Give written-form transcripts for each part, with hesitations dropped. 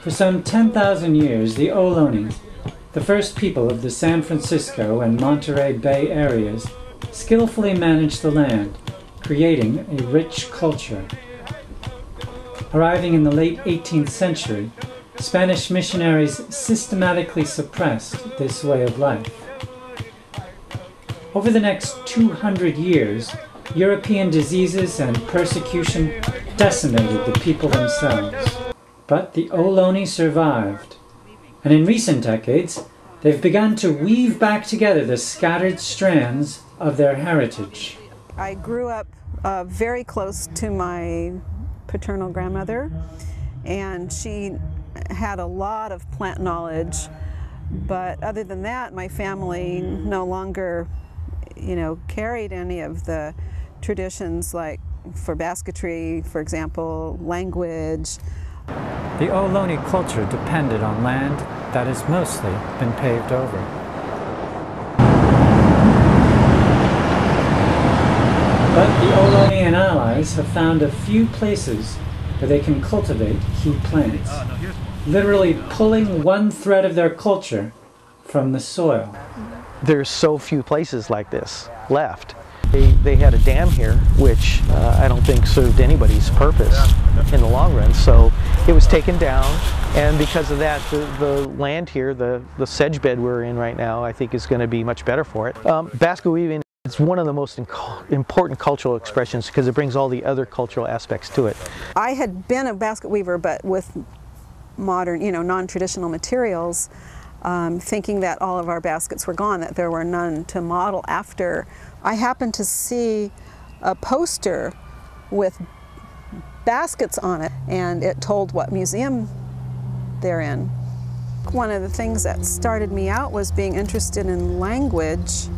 For some 10,000 years, the Ohlone, the first people of the San Francisco and Monterey Bay areas, skillfully managed the land, creating a rich culture. Arriving in the late 18th century, Spanish missionaries systematically suppressed this way of life. Over the next 200 years, European diseases and persecution decimated the people themselves. But the Ohlone survived, and in recent decades, they've begun to weave back together the scattered strands of their heritage. I grew up very close to my paternal grandmother, and she had a lot of plant knowledge, but other than that, my family no longer, carried any of the traditions, like for basketry, for example, language. The Ohlone culture depended on land that has mostly been paved over. But the Ohlone and allies have found a few places where they can cultivate key plants, literally pulling one thread of their culture from the soil. There's so few places like this left. They had a dam here, which I don't think served anybody's purpose in the long run, so it was taken down, and because of that, the land here, the sedge bed we're in right now, I think is going to be much better for it. Basket weaving is one of the most important cultural expressions because it brings all the other cultural aspects to it. I had been a basket weaver, but with modern, non-traditional materials, thinking that all of our baskets were gone, that there were none to model after. I happened to see a poster with baskets on it, and it told what museum they're in. One of the things that started me out was being interested in language.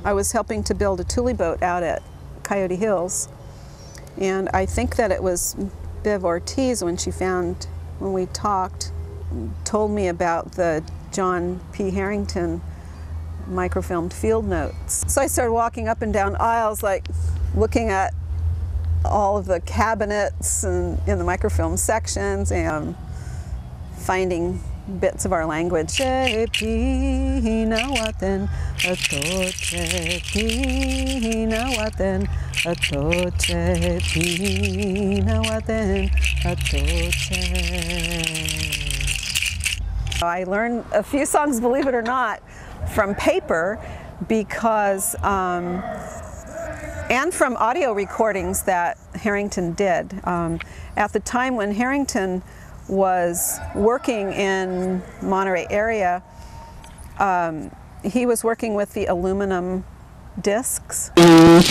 I was helping to build a tule boat out at Coyote Hills, and I think that it was Bev Ortiz, when we talked, told me about the John P. Harrington microfilmed field notes. So I started walking up and down aisles, like looking at all of the cabinets and in the microfilm sections, and finding bits of our language. I learned a few songs, believe it or not, from paper, because and from audio recordings that Harrington did. At the time when Harrington was working in Monterey area, he was working with the aluminum discs. It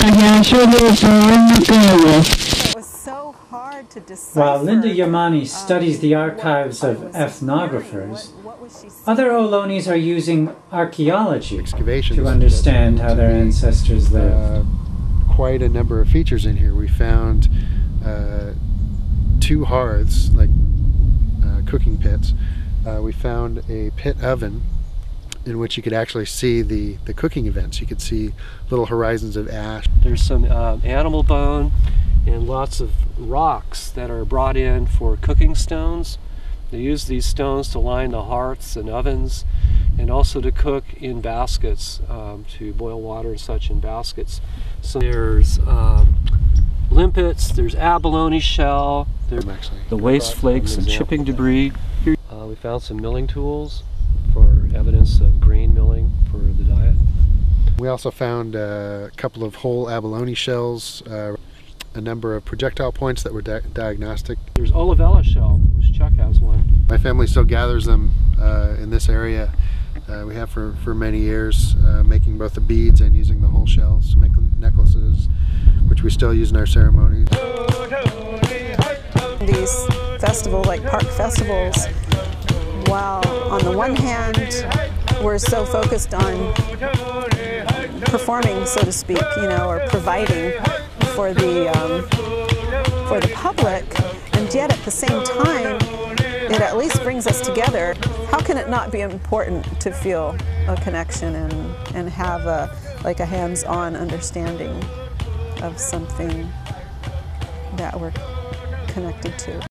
was so hard to decipher. While Linda Yamani studies the archives of ethnographers, other Ohlones are using archaeology to understand how their ancestors lived. Quite a number of features in here. We found two hearths, like cooking pits. We found a pit oven in which you could actually see the cooking events. You could see little horizons of ash. There's some animal bone and lots of rocks that are brought in for cooking stones. They use these stones to line the hearths and ovens, and also to cook in baskets, to boil water and such in baskets. So there's limpets, there's abalone shell, there's the waste flakes and chipping debris. We found some milling tools for evidence of grain milling for the diet. We also found a couple of whole abalone shells, a number of projectile points that were diagnostic. There's olivella shell, which Chuck has one. My family still gathers them in this area. We have for many years, making both the beads and using the whole shells to make necklaces, which we still use in our ceremonies. These festivals, like park festivals, while on the one hand we're so focused on performing, so to speak, or providing for the public, and yet at the same time it at least brings us together. How can it not be important to feel a connection and have a hands-on understanding of something that we're connected to?